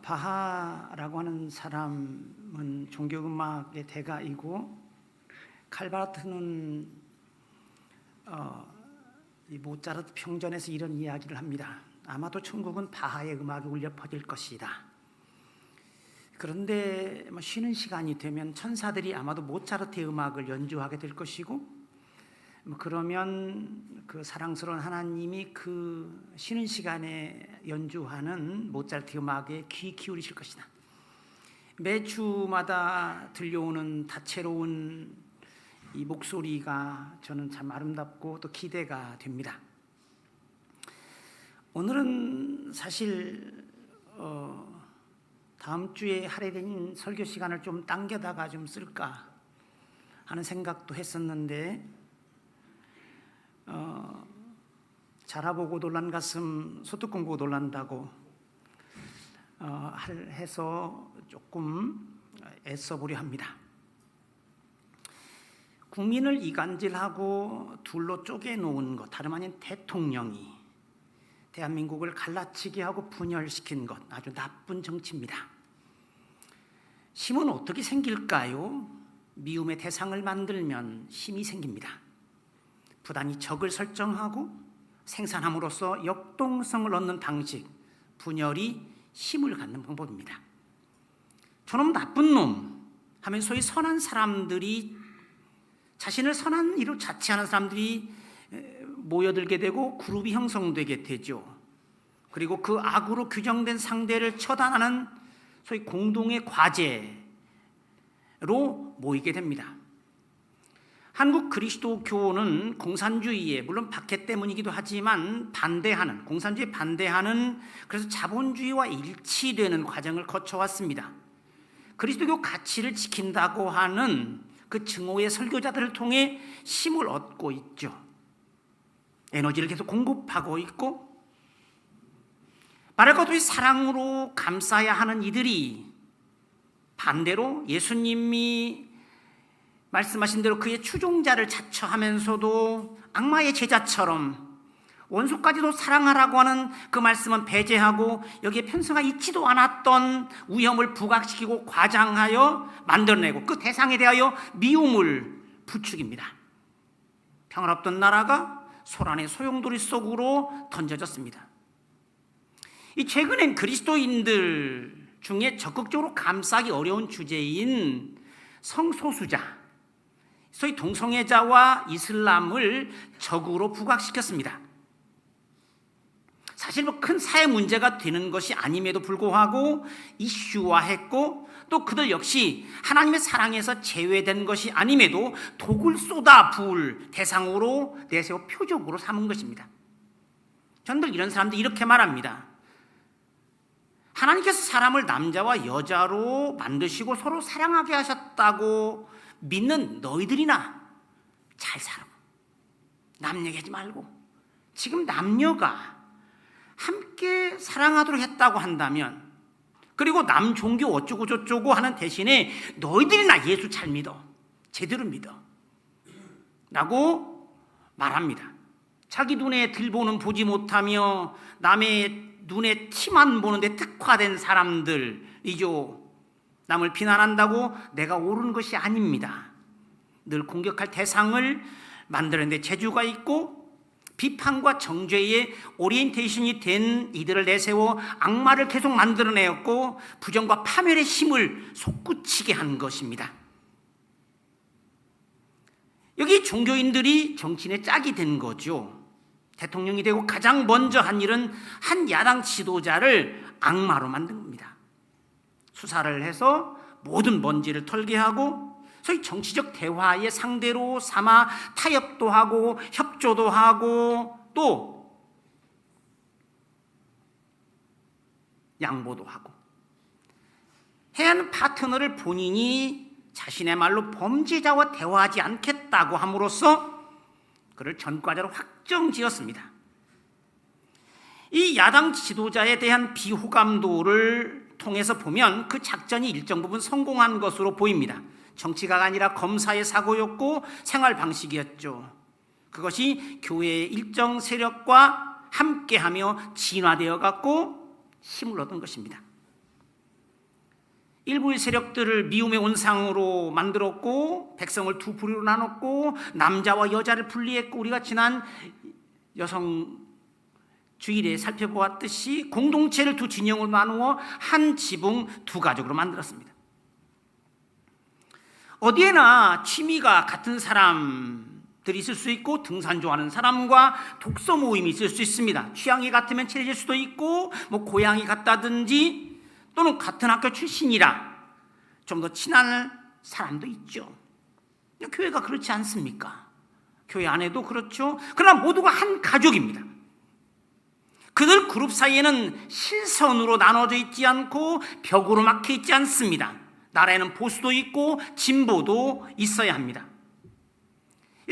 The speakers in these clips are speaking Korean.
바하라고 하는 사람은 종교음악의 대가이고, 칼바르트는 이 모차르트 평전에서 이런 이야기를 합니다. 아마도 천국은 바하의 음악이 울려 퍼질 것이다. 그런데 쉬는 시간이 되면 천사들이 아마도 모차르트의 음악을 연주하게 될 것이고, 그러면 그 사랑스러운 하나님이 그 쉬는 시간에 연주하는 모차르트 음악에 귀 기울이실 것이다. 매주마다 들려오는 다채로운 이 목소리가 저는 참 아름답고 또 기대가 됩니다. 오늘은 사실 다음 주에 할애된 설교 시간을 좀 당겨다가 좀 쓸까 하는 생각도 했었는데, 자라보고 놀란 가슴 소뚜껑 보고 놀란다고 해서 조금 애써보려 합니다. 국민을 이간질하고 둘로 쪼개놓은 것, 다름 아닌 대통령이 대한민국을 갈라치게 하고 분열시킨 것, 아주 나쁜 정치입니다. 힘은 어떻게 생길까요? 미움의 대상을 만들면 힘이 생깁니다. 부단히 적을 설정하고 생산함으로써 역동성을 얻는 방식, 분열이 힘을 갖는 방법입니다. 저놈 나쁜 놈 하면 소위 선한 사람들이, 자신을 선한 이로 자치하는 사람들이 모여들게 되고 그룹이 형성되게 되죠. 그리고 그 악으로 규정된 상대를 처단하는 소위 공동의 과제로 모이게 됩니다. 한국 그리스도교는 공산주의에, 물론 박해 때문이기도 하지만 공산주의에 반대하는, 그래서 자본주의와 일치되는 과정을 거쳐왔습니다. 그리스도교 가치를 지킨다고 하는 그 증오의 설교자들을 통해 힘을 얻고 있죠. 에너지를 계속 공급하고 있고, 말할 것 없이 사랑으로 감싸야 하는 이들이 반대로 예수님이 말씀하신 대로 그의 추종자를 자처하면서도 악마의 제자처럼 원수까지도 사랑하라고 하는 그 말씀은 배제하고 여기에 편성하 있지도 않았던 위험을 부각시키고 과장하여 만들어내고 그 대상에 대하여 미움을 부추깁니다. 평화롭던 나라가 소란의 소용돌이 속으로 던져졌습니다. 이 최근엔 그리스도인들 중에 적극적으로 감싸기 어려운 주제인 성소수자, 소위 동성애자와 이슬람을 적으로 부각시켰습니다. 사실 큰 사회 문제가 되는 것이 아님에도 불구하고 이슈화했고, 또 그들 역시 하나님의 사랑에서 제외된 것이 아님에도 독을 쏟아 부을 대상으로 내세워 표적으로 삼은 것입니다. 저는 이런 사람들 이렇게 말합니다. 하나님께서 사람을 남자와 여자로 만드시고 서로 사랑하게 하셨다고 믿는 너희들이나 잘 살고 남 얘기하지 말고, 지금 남녀가 함께 사랑하도록 했다고 한다면, 그리고 남 종교 어쩌고 저쩌고 하는 대신에 너희들이나 예수 잘 믿어, 제대로 믿어 라고 말합니다. 자기 눈에 들보는 보지 못하며 남의 눈에 티만 보는데 특화된 사람들이죠. 남을 비난한다고 내가 옳은 것이 아닙니다. 늘 공격할 대상을 만드는데 재주가 있고 비판과 정죄의 오리엔테이션이 된 이들을 내세워 악마를 계속 만들어내었고 부정과 파멸의 힘을 솟구치게 한 것입니다. 여기 종교인들이 정치인의 짝이 된 거죠. 대통령이 되고 가장 먼저 한 일은 한 야당 지도자를 악마로 만든 겁니다. 수사를 해서 모든 먼지를 털게 하고, 소위 정치적 대화의 상대로 삼아 타협도 하고 협조도 하고 또 양보도 하고, 해야 하는 파트너를 본인이 자신의 말로 범죄자와 대화하지 않겠다고 함으로써 그를 전과자로 확정지었습니다. 이 야당 지도자에 대한 비호감도를 통해서 보면 그 작전이 일정 부분 성공한 것으로 보입니다. 정치가 아니라 검사의 사고였고 생활 방식이었죠. 그것이 교회의 일정 세력과 함께하며 진화되어 갖고 힘을 얻은 것입니다. 일부의 세력들을 미움의 온상으로 만들었고 백성을 두 부류로 나눴고 남자와 여자를 분리했고 우리가 지난 여성 주일에 살펴보았듯이 공동체를 두 진영으로 나누어 한 지붕 두 가족으로 만들었습니다. 어디에나 취미가 같은 사람들이 있을 수 있고 등산 좋아하는 사람과 독서 모임이 있을 수 있습니다. 취향이 같으면 친해질 수도 있고 고향이 같다든지 또는 같은 학교 출신이라 좀 더 친한 사람도 있죠. 교회가 그렇지 않습니까? 교회 안에도 그렇죠. 그러나 모두가 한 가족입니다. 그들 그룹 사이에는 실선으로 나눠져 있지 않고 벽으로 막혀 있지 않습니다. 나라에는 보수도 있고 진보도 있어야 합니다.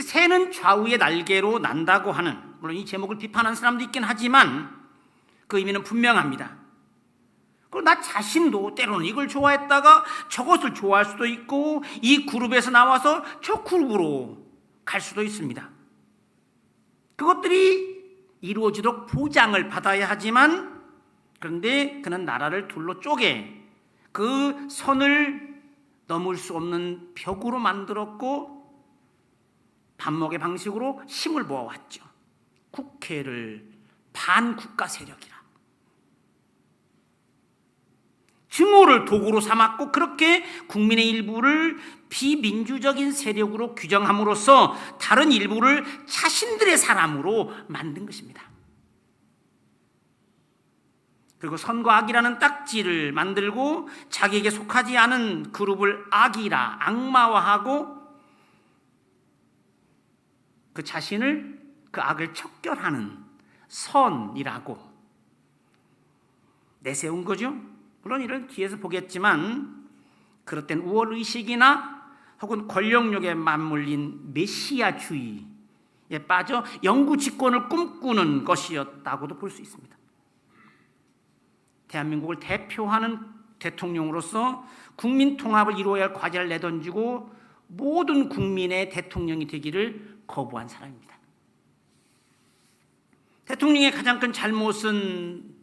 새는 좌우의 날개로 난다고 하는, 물론 이 제목을 비판하는 사람도 있긴 하지만 그 의미는 분명합니다. 그리고 나 자신도 때로는 이걸 좋아했다가 저것을 좋아할 수도 있고 이 그룹에서 나와서 저 그룹으로 갈 수도 있습니다. 그것들이 이루어지도록 보장을 받아야 하지만 그런데 그는 나라를 둘로 쪼개 그 선을 넘을 수 없는 벽으로 만들었고 반목의 방식으로 힘을 모아왔죠. 국회를 반국가 세력이라. 증오를 도구로 삼았고 그렇게 국민의 일부를 비민주적인 세력으로 규정함으로써 다른 일부를 자신들의 사람으로 만든 것입니다. 그리고 선과 악이라는 딱지를 만들고 자기에게 속하지 않은 그룹을 악이라 악마화하고 그 자신을 그 악을 척결하는 선이라고 내세운 거죠. 물론 이런 뒤에서 보겠지만 그릇된 우월의식이나 혹은 권력욕에 맞물린 메시아주의에 빠져 영구 집권을 꿈꾸는 것이었다고도 볼 수 있습니다. 대한민국을 대표하는 대통령으로서 국민 통합을 이루어야 할 과제를 내던지고 모든 국민의 대통령이 되기를 거부한 사람입니다. 대통령의 가장 큰 잘못은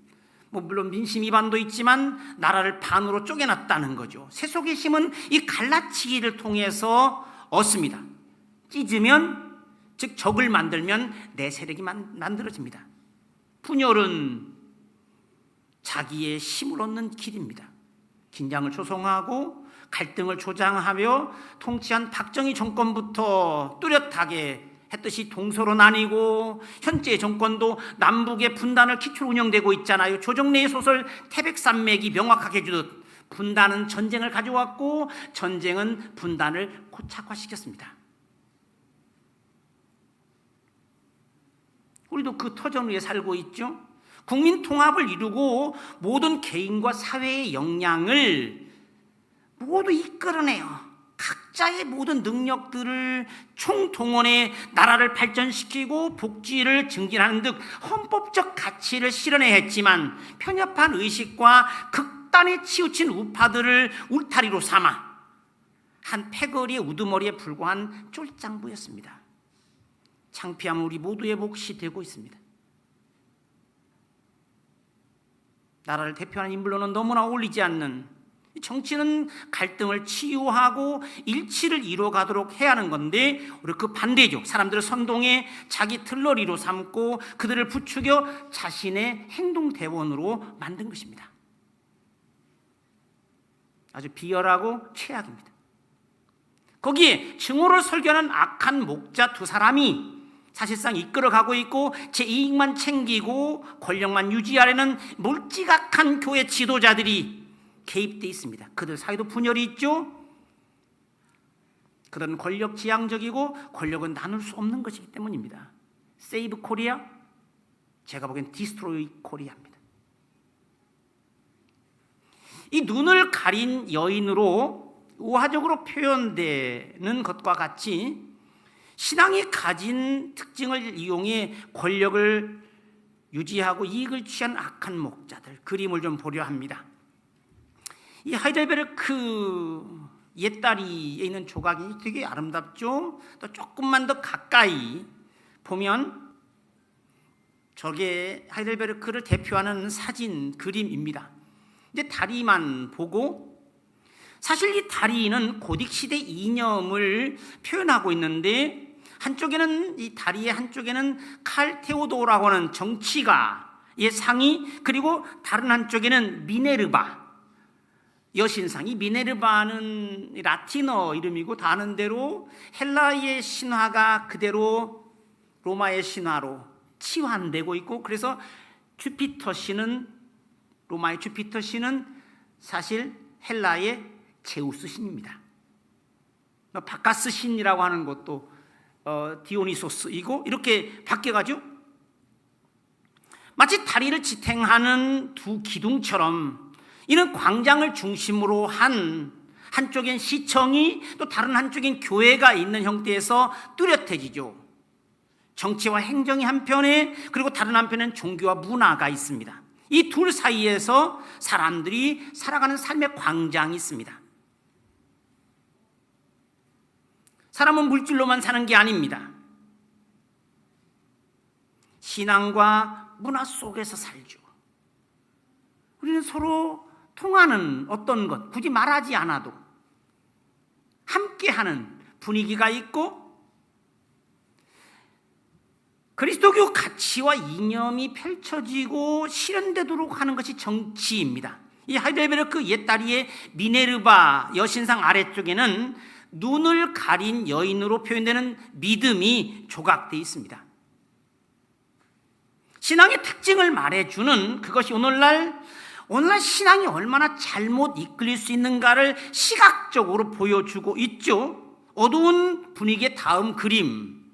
물론 민심 위반도 있지만 나라를 반으로 쪼개놨다는 거죠. 세속의 힘은 이 갈라치기를 통해서 얻습니다. 찢으면, 즉 적을 만들면 내 세력이 만들어집니다. 분열은 자기의 힘을 얻는 길입니다. 긴장을 조성하고 갈등을 조장하며 통치한 박정희 정권부터 뚜렷하게 했듯이 동서로 나뉘고 현재 정권도 남북의 분단을 기초로 운영되고 있잖아요. 조정래의 소설 태백산맥이 명확하게 해주듯 분단은 전쟁을 가져왔고 전쟁은 분단을 고착화시켰습니다. 우리도 그 터전 위에 살고 있죠. 국민 통합을 이루고 모든 개인과 사회의 역량을 모두 이끌어내요. 각자의 모든 능력들을 총동원해 나라를 발전시키고 복지를 증진하는 등 헌법적 가치를 실현해야 했지만 편협한 의식과 극단에 치우친 우파들을 울타리로 삼아 한 패거리의 우두머리에 불과한 쫄장부였습니다. 창피함은 우리 모두의 몫이 되고 있습니다. 나라를 대표하는 인물로는 너무나 어울리지 않는, 정치는 갈등을 치유하고 일치를 이루어가도록 해야 하는 건데 우리 그 반대죠. 사람들을 선동해 자기 틀러리로 삼고 그들을 부추겨 자신의 행동대원으로 만든 것입니다. 아주 비열하고 최악입니다. 거기에 증오를 설교하는 악한 목자 두 사람이 사실상 이끌어가고 있고 제 이익만 챙기고 권력만 유지하려는 몰지각한 교회 지도자들이 개입되어 있습니다. 그들 사이도 분열이 있죠. 그들은 권력 지향적이고 권력은 나눌 수 없는 것이기 때문입니다. 세이브 코리아, 제가 보기엔 디스트로이 코리아입니다. 이 눈을 가린 여인으로 우화적으로 표현되는 것과 같이 신앙이 가진 특징을 이용해 권력을 유지하고 이익을 취한 악한 목자들, 그림을 좀 보려 합니다. 이 하이델베르크 옛다리에 있는 조각이 되게 아름답죠. 또 조금만 더 가까이 보면 저게 하이델베르크를 대표하는 사진 그림입니다. 이제 다리만 보고 사실 이 다리는 고딕 시대 이념을 표현하고 있는데, 한쪽에는 이 다리의 한쪽에는 칼테오도라고 하는 정치가의 상이, 그리고 다른 한쪽에는 미네르바 여신상이. 미네르바는 라틴어 이름이고 다 아는 대로 헬라의 신화가 그대로 로마의 신화로 치환되고 있고, 그래서 주피터 신은, 로마의 주피터 신은 사실 헬라의 제우스 신입니다. 바카스 신이라고 하는 것도 디오니소스이고, 이렇게 바뀌어가죠. 마치 다리를 지탱하는 두 기둥처럼 이는 광장을 중심으로 한 한쪽엔 시청이, 또 다른 한쪽엔 교회가 있는 형태에서 뚜렷해지죠. 정치와 행정이 한편에, 그리고 다른 한편엔 종교와 문화가 있습니다. 이 둘 사이에서 사람들이 살아가는 삶의 광장이 있습니다. 사람은 물질로만 사는 게 아닙니다. 신앙과 문화 속에서 살죠. 우리는 서로 통하는 어떤 것, 굳이 말하지 않아도 함께하는 분위기가 있고, 그리스도교 가치와 이념이 펼쳐지고 실현되도록 하는 것이 정치입니다. 이 하이델베르크 옛다리의 미네르바 여신상 아래쪽에는 눈을 가린 여인으로 표현되는 믿음이 조각되어 있습니다. 신앙의 특징을 말해주는 그것이 오늘날 신앙이 얼마나 잘못 이끌릴 수 있는가를 시각적으로 보여주고 있죠. 어두운 분위기의 다음 그림은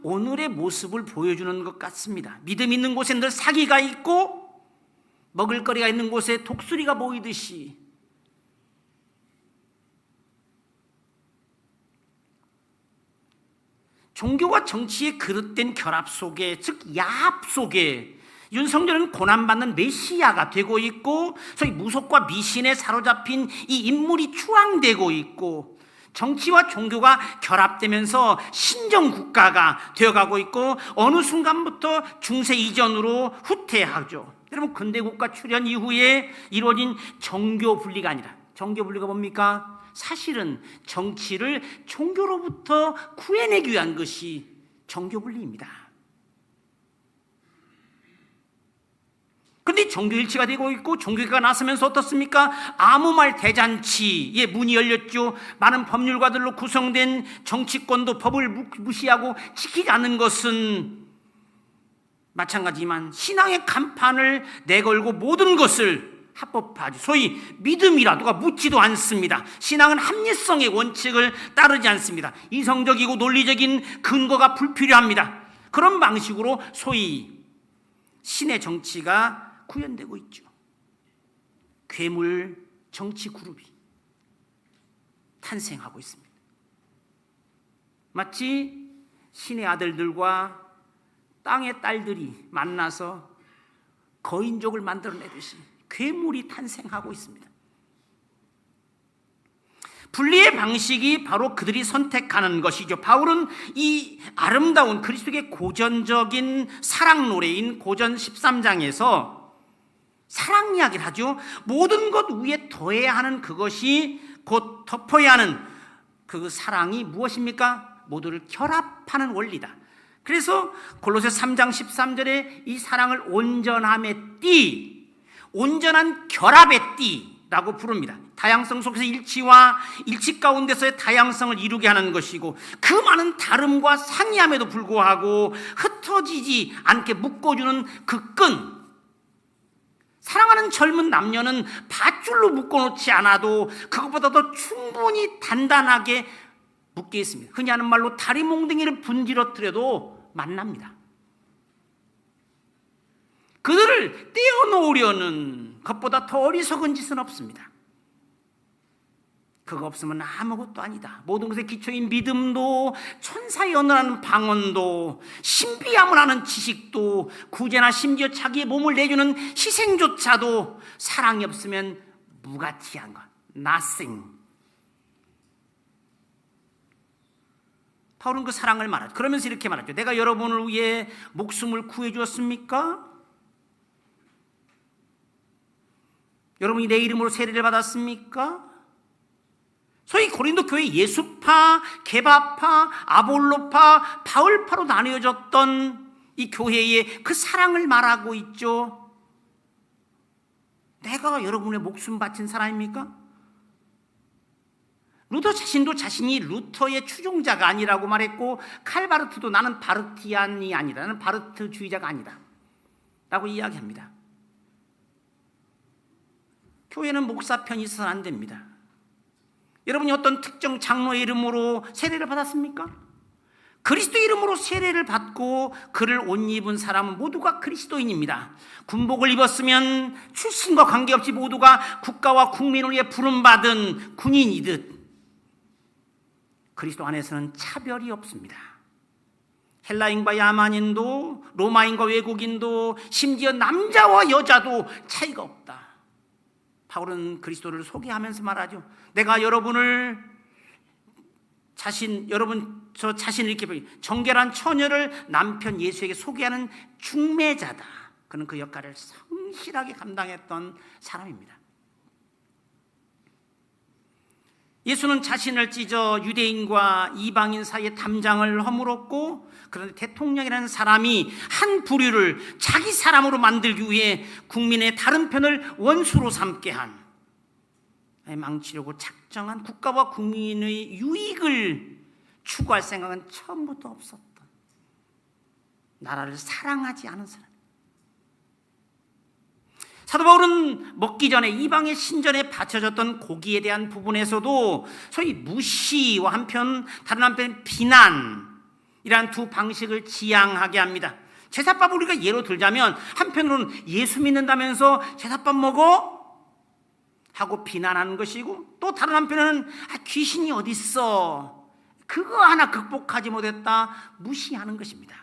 오늘의 모습을 보여주는 것 같습니다. 믿음 있는 곳에 늘 사기가 있고, 먹을거리가 있는 곳에 독수리가 보이듯이 종교와 정치의 그릇된 결합 속에, 즉 야합 속에 윤석열은 고난받는 메시아가 되고 있고, 소위 무속과 미신에 사로잡힌 이 인물이 추앙되고 있고, 정치와 종교가 결합되면서 신정국가가 되어가고 있고, 어느 순간부터 중세 이전으로 후퇴하죠. 여러분, 근대국가 출현 이후에 이루어진 정교 분리가 아니라, 정교 분리가 뭡니까? 사실은 정치를 종교로부터 구해내기 위한 것이 정교 분리입니다. 그런데 종교일치가 되고 있고, 종교가 나서면서 어떻습니까? 아무 말 대잔치의 문이 열렸죠. 많은 법률가들로 구성된 정치권도 법을 무시하고 지키지 않는 것은 마찬가지지만, 신앙의 간판을 내걸고 모든 것을 합법화하죠. 소위 믿음이라도가 묻지도 않습니다. 신앙은 합리성의 원칙을 따르지 않습니다. 이성적이고 논리적인 근거가 불필요합니다. 그런 방식으로 소위 신의 정치가 구현되고 있죠. 괴물 정치 그룹이 탄생하고 있습니다. 마치 신의 아들들과 땅의 딸들이 만나서 거인족을 만들어내듯이 괴물이 탄생하고 있습니다. 분리의 방식이 바로 그들이 선택하는 것이죠. 바울은 이 아름다운 그리스도의 고전적인 사랑 노래인 고전 13장에서 사랑 이야기를 하죠. 모든 것 위에 더해야 하는 그것이 곧 덮어야 하는 그 사랑이 무엇입니까? 모두를 결합하는 원리다. 그래서 골로새 3장 13절에 이 사랑을 온전함의 띠, 온전한 결합의 띠라고 부릅니다. 다양성 속에서 일치와 일치 가운데서의 다양성을 이루게 하는 것이고, 그 많은 다름과 상이함에도 불구하고 흩어지지 않게 묶어주는 그 끈. 사랑하는 젊은 남녀는 밧줄로 묶어놓지 않아도 그것보다 더 충분히 단단하게 묶여 있습니다. 흔히 하는 말로 다리 몽둥이를 분지러뜨려도 만납니다. 그들을 떼어놓으려는 것보다 더 어리석은 짓은 없습니다. 그거 없으면 아무것도 아니다. 모든 것의 기초인 믿음도, 천사의 언어라는 방언도, 신비함을 아는 지식도, 구제나 심지어 자기의 몸을 내주는 희생조차도 사랑이 없으면 무가치한 것, nothing. 바울은 그 사랑을 말하죠. 그러면서 이렇게 말하죠. 내가 여러분을 위해 목숨을 구해 주었습니까? 여러분이 내 이름으로 세례를 받았습니까? 소위 고린도 교회 예수파, 게바파, 아볼로파, 바울파로 나뉘어졌던 이 교회의 그 사랑을 말하고 있죠. 내가 여러분의 목숨 바친 사람입니까? 루터 자신도 자신이 루터의 추종자가 아니라고 말했고, 칼바르트도 나는 바르티안이 아니다, 나는 바르트주의자가 아니다 라고 이야기합니다. 교회는 목사 편이 있어서는 안 됩니다. 여러분이 어떤 특정 장로의 이름으로 세례를 받았습니까? 그리스도 이름으로 세례를 받고 그를 옷 입은 사람은 모두가 그리스도인입니다. 군복을 입었으면 출신과 관계없이 모두가 국가와 국민을 위해 부름받은 군인이듯 그리스도 안에서는 차별이 없습니다. 헬라인과 야만인도, 로마인과 외국인도, 심지어 남자와 여자도 차이가 없다. 바울은 그리스도를 소개하면서 말하죠. 내가 여러분 저 자신을 이렇게 정결한 처녀를 남편 예수에게 소개하는 중매자다. 그는 그 역할을 성실하게 감당했던 사람입니다. 예수는 자신을 찢어 유대인과 이방인 사이에 담장을 허물었고, 그런데 대통령이라는 사람이 한 부류를 자기 사람으로 만들기 위해 국민의 다른 편을 원수로 삼게 한, 망치려고 작정한 국가와 국민의 유익을 추구할 생각은 처음부터 없었던, 나라를 사랑하지 않은 사람. 사도 바울은 먹기 전에 이방의 신전에 바쳐졌던 고기에 대한 부분에서도 소위 무시와 다른 한편 비난이라는 두 방식을 지향하게 합니다. 제사밥을 우리가 예로 들자면 한편으로는 예수 믿는다면서 제사밥 먹어? 하고 비난하는 것이고, 또 다른 한편은 귀신이 어딨어? 그거 하나 극복하지 못했다 무시하는 것입니다.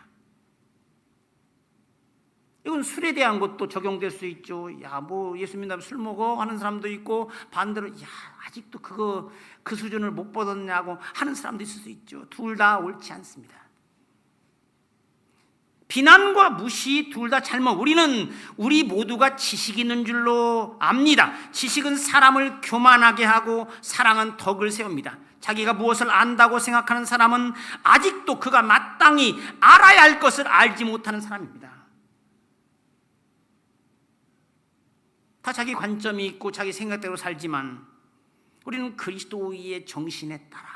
이건 술에 대한 것도 적용될 수 있죠. 야, 뭐 예수 믿는다면 술 먹어? 하는 사람도 있고, 반대로 야, 아직도 그 수준을 못 벗었냐고 하는 사람도 있을 수 있죠. 둘 다 옳지 않습니다. 비난과 무시 둘 다 잘못. 우리 모두가 지식이 있는 줄로 압니다. 지식은 사람을 교만하게 하고 사랑은 덕을 세웁니다. 자기가 무엇을 안다고 생각하는 사람은 아직도 그가 마땅히 알아야 할 것을 알지 못하는 사람입니다. 다 자기 관점이 있고 자기 생각대로 살지만, 우리는 그리스도의 정신에 따라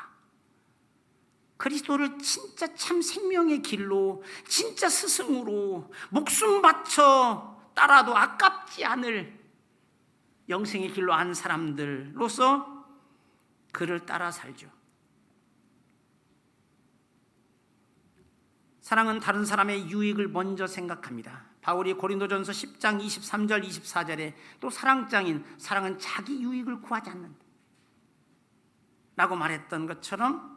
그리스도를 진짜 참 생명의 길로, 진짜 스승으로 목숨 바쳐 따라도 아깝지 않을 영생의 길로 안 사람들로서 그를 따라 살죠. 사랑은 다른 사람의 유익을 먼저 생각합니다. 바울이 고린도전서 10장 23절 24절에 또 사랑장인 사랑은 자기 유익을 구하지 않는다 라고 말했던 것처럼,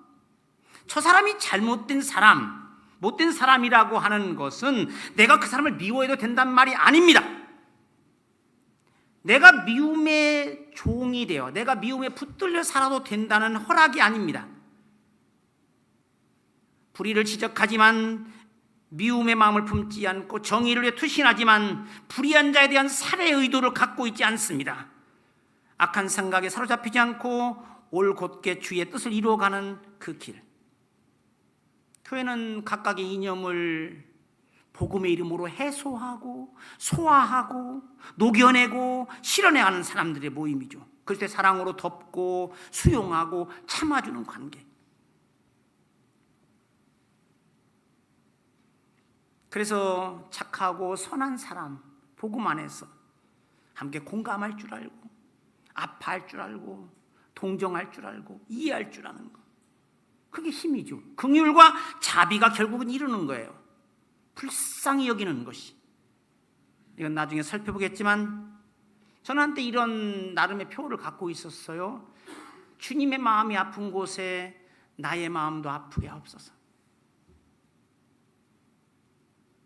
저 사람이 잘못된 사람, 못된 사람이라고 하는 것은 내가 그 사람을 미워해도 된단 말이 아닙니다. 내가 미움의 종이 되어 내가 미움에 붙들려 살아도 된다는 허락이 아닙니다. 불의를 지적하지만 미움의 마음을 품지 않고, 정의를 위해 투신하지만 불의한 자에 대한 살해 의도를 갖고 있지 않습니다. 악한 생각에 사로잡히지 않고 올곧게 주의 뜻을 이루어가는 그 길. 교회는 각각의 이념을 복음의 이름으로 해소하고 소화하고 녹여내고 실현해가는 사람들의 모임이죠. 그럴 때 사랑으로 덮고 수용하고 참아주는 관계. 그래서 착하고 선한 사람, 복음 안에서 함께 공감할 줄 알고, 아파할 줄 알고, 동정할 줄 알고, 이해할 줄 아는 것, 그게 힘이죠. 긍휼과 자비가 결국은 이루는 거예요. 불쌍히 여기는 것이. 이건 나중에 살펴보겠지만, 저는 한때 이런 나름의 표를 갖고 있었어요. 주님의 마음이 아픈 곳에 나의 마음도 아프게 하옵소서.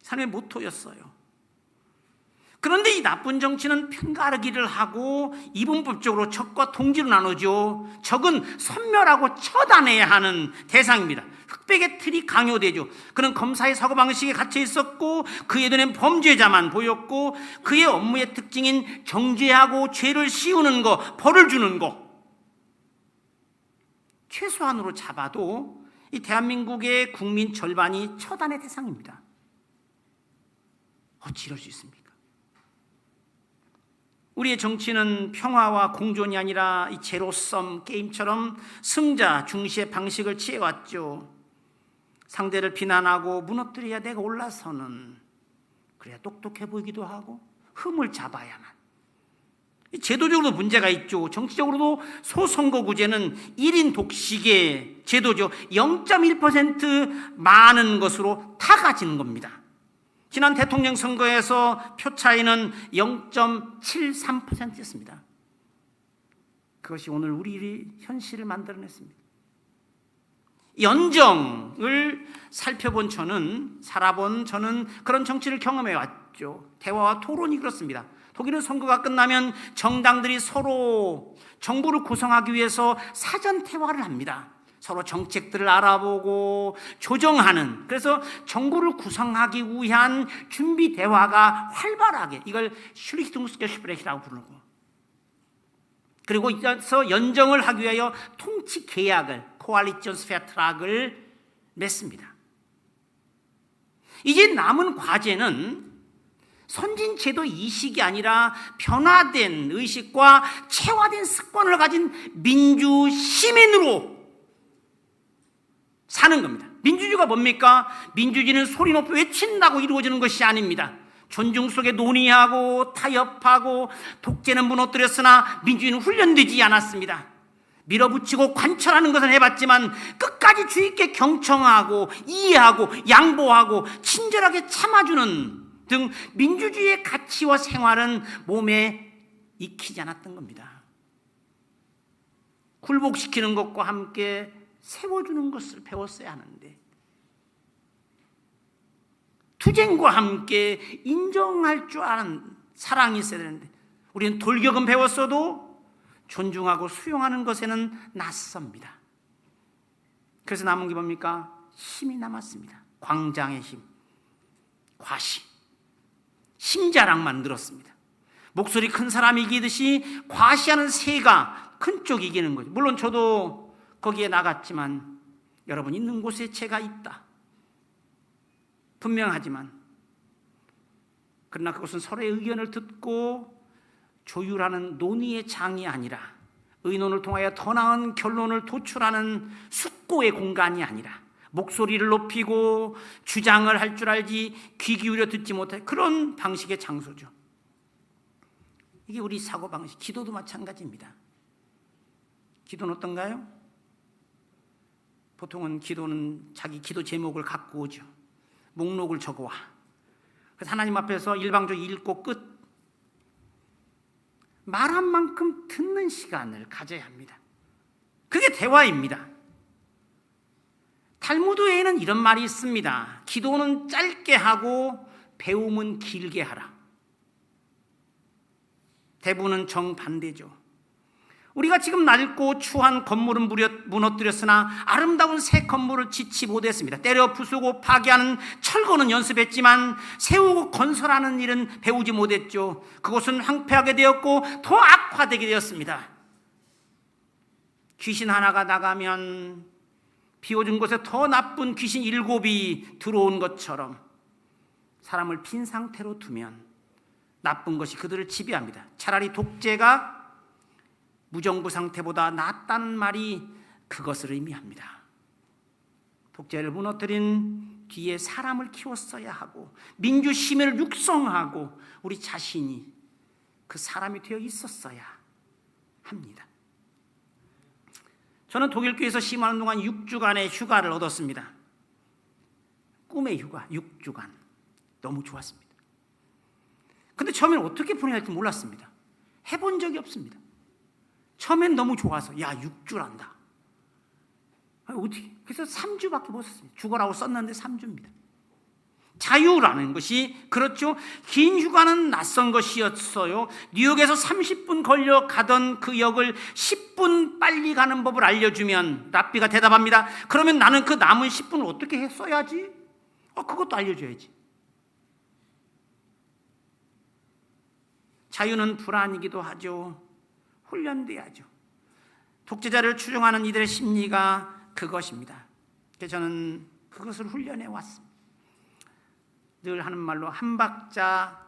삶의 모토였어요. 그런데 이 나쁜 정치는 편가르기를 하고 이분법적으로 적과 동지로 나누죠. 적은 선멸하고 처단해야 하는 대상입니다. 흑백의 틀이 강요되죠. 그는 검사의 사고방식에 갇혀 있었고 그의 눈엔 범죄자만 보였고 그의 업무의 특징인 정죄하고 죄를 씌우는 거, 벌을 주는 거, 최소한으로 잡아도 이 대한민국의 국민 절반이 처단의 대상입니다. 어찌 이럴 수 있습니까? 우리의 정치는 평화와 공존이 아니라 이 제로섬 게임처럼 승자 중시의 방식을 취해왔죠. 상대를 비난하고 무너뜨려야 내가 올라서는, 그래야 똑똑해 보이기도 하고 흠을 잡아야만. 제도적으로도 문제가 있죠. 정치적으로도 소선거구제는 1인 독식의 제도죠. 0.1% 많은 것으로 타가지는 겁니다. 지난 대통령 선거에서 표 차이는 0.73%였습니다. 그것이 오늘 우리 현실을 만들어냈습니다. 연정을 살아본 저는 그런 정치를 경험해 왔죠. 대화와 토론이 그렇습니다. 독일은 선거가 끝나면 정당들이 서로 정부를 구성하기 위해서 사전 대화를 합니다. 서로 정책들을 알아보고 조정하는, 그래서 정부를 구성하기 위한 준비 대화가 활발하게, 이걸 슐리히퉁스게슈프레히라고 부르고, 그리고 이어서 연정을 하기 위하여 통치 계약을, 코알리션스페트락을 맺습니다. 이제 남은 과제는 선진 제도 이식이 아니라 변화된 의식과 체화된 습관을 가진 민주 시민으로 사는 겁니다. 민주주의가 뭡니까? 민주주의는 소리 높이 외친다고 이루어지는 것이 아닙니다. 존중 속에 논의하고 타협하고, 독재는 무너뜨렸으나 민주주의는 훈련되지 않았습니다. 밀어붙이고 관철하는 것은 해봤지만 끝까지 주의 있게 경청하고 이해하고 양보하고 친절하게 참아주는 등 민주주의의 가치와 생활은 몸에 익히지 않았던 겁니다. 굴복시키는 것과 함께 세워주는 것을 배웠어야 하는데, 투쟁과 함께 인정할 줄 아는 사랑이 있어야 되는데, 우리는 돌격은 배웠어도 존중하고 수용하는 것에는 낯섭니다. 그래서 남은 게 뭡니까? 힘이 남았습니다. 광장의 힘, 과시, 힘자랑만 늘었습니다. 목소리 큰 사람이 이기듯이 과시하는 새가 큰 쪽이 이기는 거죠. 물론 저도 거기에 나갔지만 여러분 있는 곳에 제가 있다, 분명하지만, 그러나 그것은 서로의 의견을 듣고 조율하는 논의의 장이 아니라, 의논을 통하여 더 나은 결론을 도출하는 숙고의 공간이 아니라, 목소리를 높이고 주장을 할 줄 알지 귀 기울여 듣지 못할 그런 방식의 장소죠. 이게 우리 사고방식, 기도도 마찬가지입니다. 기도는 어떤가요? 보통은 기도는 자기 기도 제목을 갖고 오죠. 목록을 적어와. 그래서 하나님 앞에서 일방적으로 읽고 끝. 말한 만큼 듣는 시간을 가져야 합니다. 그게 대화입니다. 탈무드에는 이런 말이 있습니다. 기도는 짧게 하고 배움은 길게 하라. 대부분은 정반대죠. 우리가 지금 낡고 추한 건물은 무너뜨렸으나 아름다운 새 건물을 짓지 못했습니다. 때려 부수고 파괴하는 철거는 연습했지만 세우고 건설하는 일은 배우지 못했죠. 그곳은 황폐하게 되었고 더 악화되게 되었습니다. 귀신 하나가 나가면 비워준 곳에 더 나쁜 귀신 7이 들어온 것처럼 사람을 빈 상태로 두면 나쁜 것이 그들을 지배합니다. 차라리 독재가 무정부 상태보다 낫다는 말이 그것을 의미합니다. 독재를 무너뜨린 뒤에 사람을 키웠어야 하고 민주 시민을 육성하고 우리 자신이 그 사람이 되어 있었어야 합니다. 저는 독일교회에서 심하는 동안 6주간의 휴가를 얻었습니다. 꿈의 휴가 6주간 너무 좋았습니다. 근데 처음에는 어떻게 보내야 할지 몰랐습니다. 해본 적이 없습니다. 처음엔 너무 좋아서 6주란다. 어떻게? 그래서 3주밖에 못 썼습니다. 죽어라고 썼는데 3주입니다. 자유라는 것이 그렇죠. 긴 휴가는 낯선 것이었어요. 뉴욕에서 30분 걸려 가던 그 역을 10분 빨리 가는 법을 알려주면 랍비가 대답합니다. 그러면 나는 그 남은 10분을 어떻게 써야지? 그것도 알려줘야지. 자유는 불안이기도 하죠. 훈련돼야죠. 독재자를 추종하는 이들의 심리가 그것입니다. 그래서 저는 그것을 훈련해 왔습니다. 늘 하는 말로 한 박자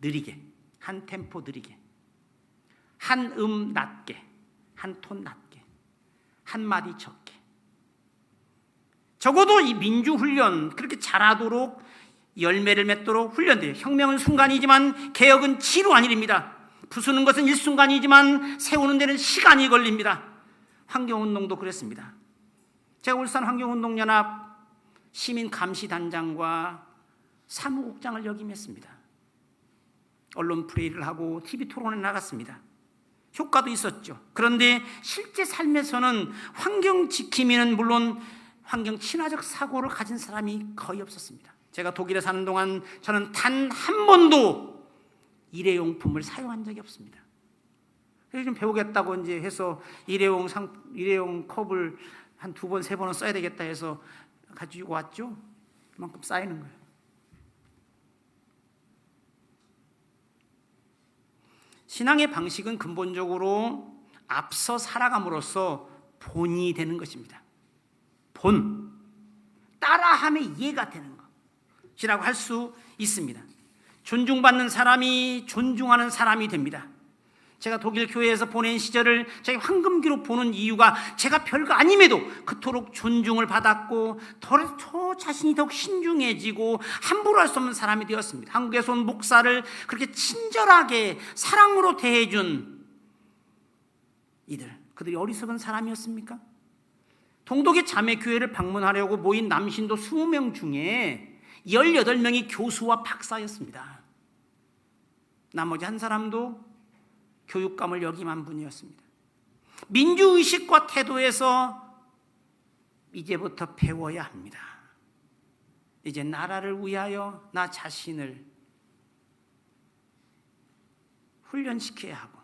느리게, 한 템포 느리게, 한 낮게, 한 톤 낮게, 한 마디 적게. 적어도 이 민주훈련 그렇게 잘하도록 열매를 맺도록 훈련돼요. 혁명은 순간이지만 개혁은 지루한 일입니다. 부수는 것은 일순간이지만 세우는 데는 시간이 걸립니다. 환경운동도 그랬습니다. 제가 울산 환경운동연합 시민감시단장과 사무국장을 역임했습니다. 언론 프레이를 하고 TV 토론에 나갔습니다. 효과도 있었죠. 그런데 실제 삶에서는 환경 지킴이는 물론 환경 친화적 사고를 가진 사람이 거의 없었습니다. 제가 독일에 사는 동안 저는 단 한 번도 일회용품을 사용한 적이 없습니다. 요즘 배우겠다고 이제 해서 일회용 컵을 한 2번, 3번은 써야 되겠다 해서 가지고 왔죠. 그만큼 쌓이는 거예요. 신앙의 방식은 근본적으로 앞서 살아감으로써 본이 되는 것입니다. 본, 따라함의 이해가 되는 것이라고 할 수 있습니다. 존중받는 사람이 존중하는 사람이 됩니다. 제가 독일 교회에서 보낸 시절을 제가 황금기로 보는 이유가 제가 별거 아님에도 그토록 존중을 받았고 저 자신이 더욱 신중해지고 함부로 할 수 없는 사람이 되었습니다. 한국에서 온 목사를 그렇게 친절하게 사랑으로 대해준 그들이 어리석은 사람이었습니까? 동독의 자매교회를 방문하려고 모인 남신도 20명 중에 18명이 교수와 박사였습니다. 나머지 한 사람도 교육감을 역임한 분이었습니다. 민주의식과 태도에서 이제부터 배워야 합니다. 이제 나라를 위하여 나 자신을 훈련시켜야 하고,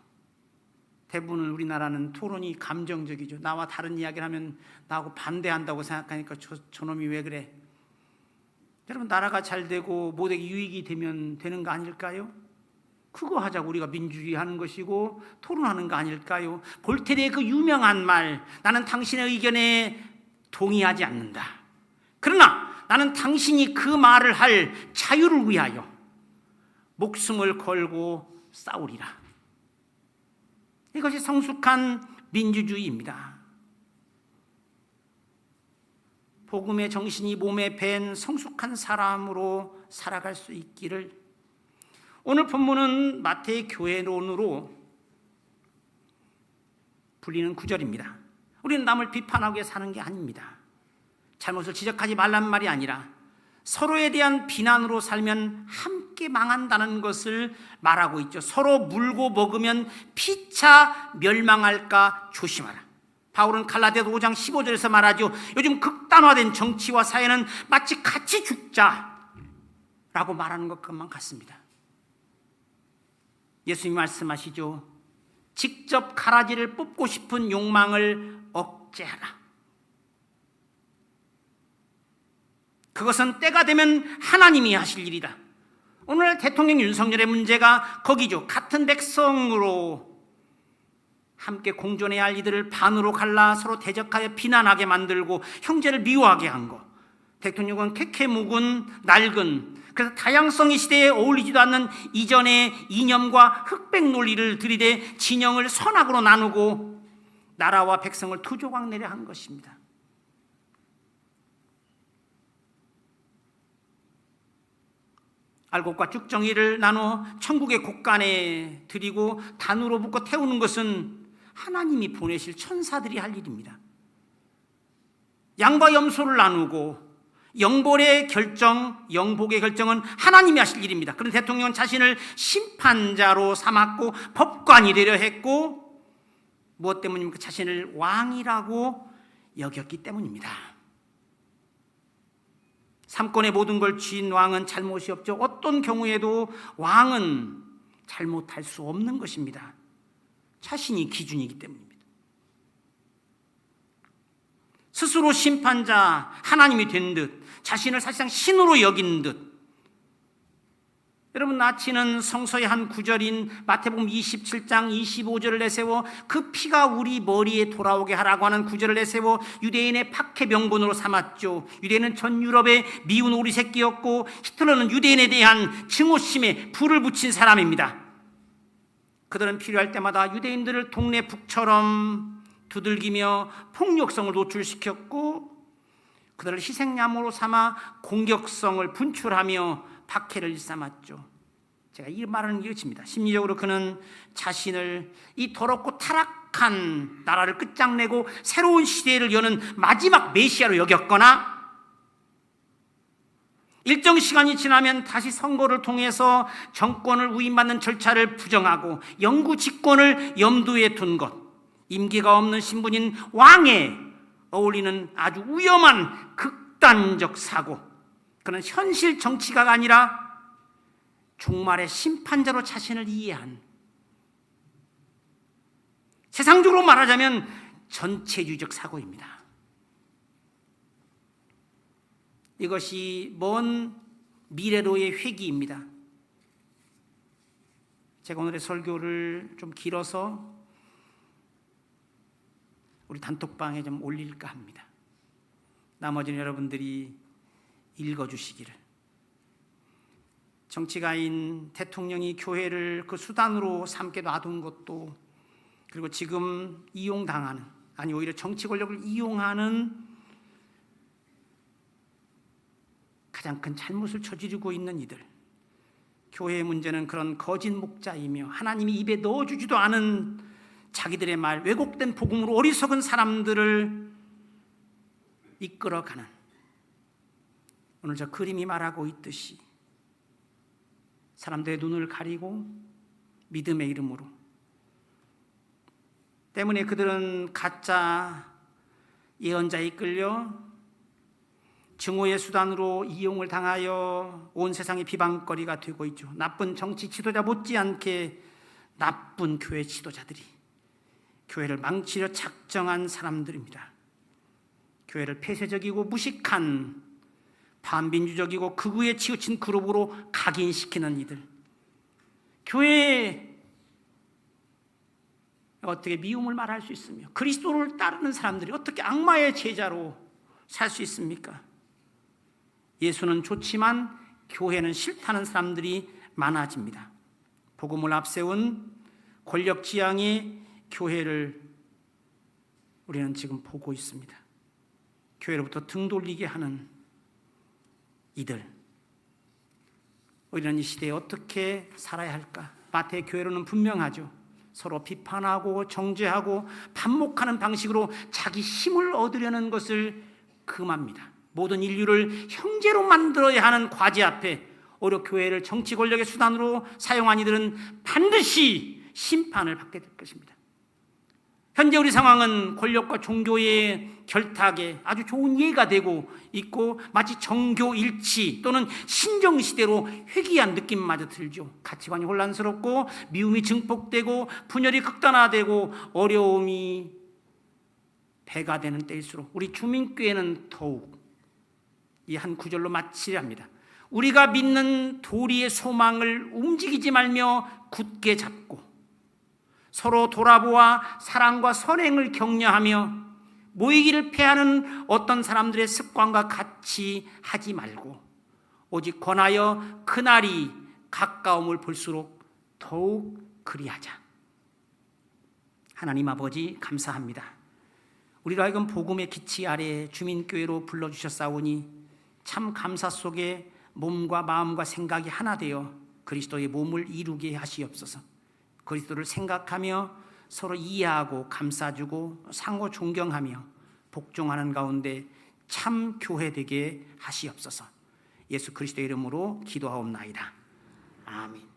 대부분 우리나라는 토론이 감정적이죠. 나와 다른 이야기를 하면 나하고 반대한다고 생각하니까 저놈이 왜 그래? 여러분, 나라가 잘 되고 모두에게 유익이 되면 되는 거 아닐까요? 그거 하자고 우리가 민주주의 하는 것이고 토론하는 거 아닐까요? 볼테르의 그 유명한 말, 나는 당신의 의견에 동의하지 않는다. 그러나 나는 당신이 그 말을 할 자유를 위하여 목숨을 걸고 싸우리라. 이것이 성숙한 민주주의입니다. 복음의 정신이 몸에 밴 성숙한 사람으로 살아갈 수 있기를. 오늘 본문은 마태의 교회론으로 불리는 구절입니다. 우리는 남을 비판하고 사는 게 아닙니다. 잘못을 지적하지 말란 말이 아니라 서로에 대한 비난으로 살면 함께 망한다는 것을 말하고 있죠. 서로 물고 먹으면 피차 멸망할까 조심하라. 바울은 갈라디아서 5장 15절에서 말하죠. 요즘 극단화된 정치와 사회는 마치 같이 죽자라고 말하는 것만 같습니다. 예수님이 말씀하시죠. 직접 가라지를 뽑고 싶은 욕망을 억제하라. 그것은 때가 되면 하나님이 하실 일이다. 오늘 대통령 윤석열의 문제가 거기죠. 같은 백성으로 함께 공존해야 할 이들을 반으로 갈라 서로 대적하여 비난하게 만들고 형제를 미워하게 한 것. 대통령은 캐캐묵은 낡은, 그래서 다양성의 시대에 어울리지도 않는 이전의 이념과 흑백 논리를 들이대 진영을 선악으로 나누고 나라와 백성을 두 조각 내려 한 것입니다. 알곡과 쭉정이를 나눠 천국의 곳간에 드리고 단으로 묶어 태우는 것은 하나님이 보내실 천사들이 할 일입니다. 양과 염소를 나누고 영복의 결정은 하나님이 하실 일입니다. 그런데 대통령은 자신을 심판자로 삼았고 법관이 되려 했고, 무엇 때문입니까? 자신을 왕이라고 여겼기 때문입니다. 삼권의 모든 걸 쥔 왕은 잘못이 없죠. 어떤 경우에도 왕은 잘못할 수 없는 것입니다. 자신이 기준이기 때문입니다. 스스로 심판자, 하나님이 된 듯, 자신을 사실상 신으로 여긴 듯. 여러분, 나치는 성서의 한 구절인 마태복음 27장 25절을 내세워 그 피가 우리 머리에 돌아오게 하라고 하는 구절을 내세워 유대인의 박해 명분으로 삼았죠. 유대인은 전 유럽의 미운 오리 새끼였고, 히틀러는 유대인에 대한 증오심에 불을 붙인 사람입니다. 그들은 필요할 때마다 유대인들을 동네 북처럼 두들기며 폭력성을 노출시켰고, 그들을 희생양으로 삼아 공격성을 분출하며 박해를 일삼았죠. 제가 이 말은 이렇습니다. 심리적으로 그는 자신을 이 더럽고 타락한 나라를 끝장내고 새로운 시대를 여는 마지막 메시아로 여겼거나, 일정 시간이 지나면 다시 선거를 통해서 정권을 위임받는 절차를 부정하고 영구 집권을 염두에 둔 것, 임기가 없는 신분인 왕에 어울리는 아주 위험한 극단적 사고, 그는 현실 정치가가 아니라 종말의 심판자로 자신을 이해한, 세상적으로 말하자면 전체주의적 사고입니다. 이것이 먼 미래로의 회귀입니다. 제가 오늘의 설교를 좀 길어서 우리 단톡방에 좀 올릴까 합니다. 나머지는 여러분들이 읽어주시기를. 정치가인 대통령이 교회를 그 수단으로 삼게 놔둔 것도, 그리고 지금 이용당하는, 아니 오히려 정치 권력을 이용하는 가장 큰 잘못을 저지르고 있는 이들, 교회의 문제는 그런 거짓 목자이며 하나님이 입에 넣어주지도 않은 자기들의 말, 왜곡된 복음으로 어리석은 사람들을 이끌어가는, 오늘 저 그림이 말하고 있듯이 사람들의 눈을 가리고 믿음의 이름으로, 때문에 그들은 가짜 예언자에 이끌려 증오의 수단으로 이용을 당하여 온 세상의 비방거리가 되고 있죠. 나쁜 정치 지도자 못지않게 나쁜 교회 지도자들이 교회를 망치려 작정한 사람들입니다. 교회를 폐쇄적이고 무식한, 반민주적이고 극우에 치우친 그룹으로 각인시키는 이들, 교회에 어떻게 미움을 말할 수 있으며 그리스도를 따르는 사람들이 어떻게 악마의 제자로 살 수 있습니까? 예수는 좋지만 교회는 싫다는 사람들이 많아집니다. 복음을 앞세운 권력지향의 교회를 우리는 지금 보고 있습니다. 교회로부터 등 돌리게 하는 이들, 우리는 이 시대에 어떻게 살아야 할까? 마태의 교회로는 분명하죠. 서로 비판하고 정죄하고 반목하는 방식으로 자기 힘을 얻으려는 것을 금합니다. 모든 인류를 형제로 만들어야 하는 과제 앞에 오히려 교회를 정치 권력의 수단으로 사용한 이들은 반드시 심판을 받게 될 것입니다. 현재 우리 상황은 권력과 종교의 결탁에 아주 좋은 예가 되고 있고, 마치 정교일치 또는 신정시대로 회귀한 느낌마저 들죠. 가치관이 혼란스럽고 미움이 증폭되고 분열이 극단화되고 어려움이 배가 되는 때일수록 우리 주민교회는 더욱 이 한 구절로 마치려 합니다. 우리가 믿는 도리의 소망을 움직이지 말며 굳게 잡고 서로 돌아보아 사랑과 선행을 격려하며 모이기를 패하는 어떤 사람들의 습관과 같이 하지 말고 오직 권하여 그날이 가까움을 볼수록 더욱 그리하자. 하나님 아버지, 감사합니다. 우리로 하여금 복음의 기치 아래 주민교회로 불러주셨사오니 참 감사 속에 몸과 마음과 생각이 하나 되어 그리스도의 몸을 이루게 하시옵소서. 그리스도를 생각하며 서로 이해하고 감싸주고 상호 존경하며 복종하는 가운데 참 교회 되게 하시옵소서. 예수 그리스도의 이름으로 기도하옵나이다. 아멘.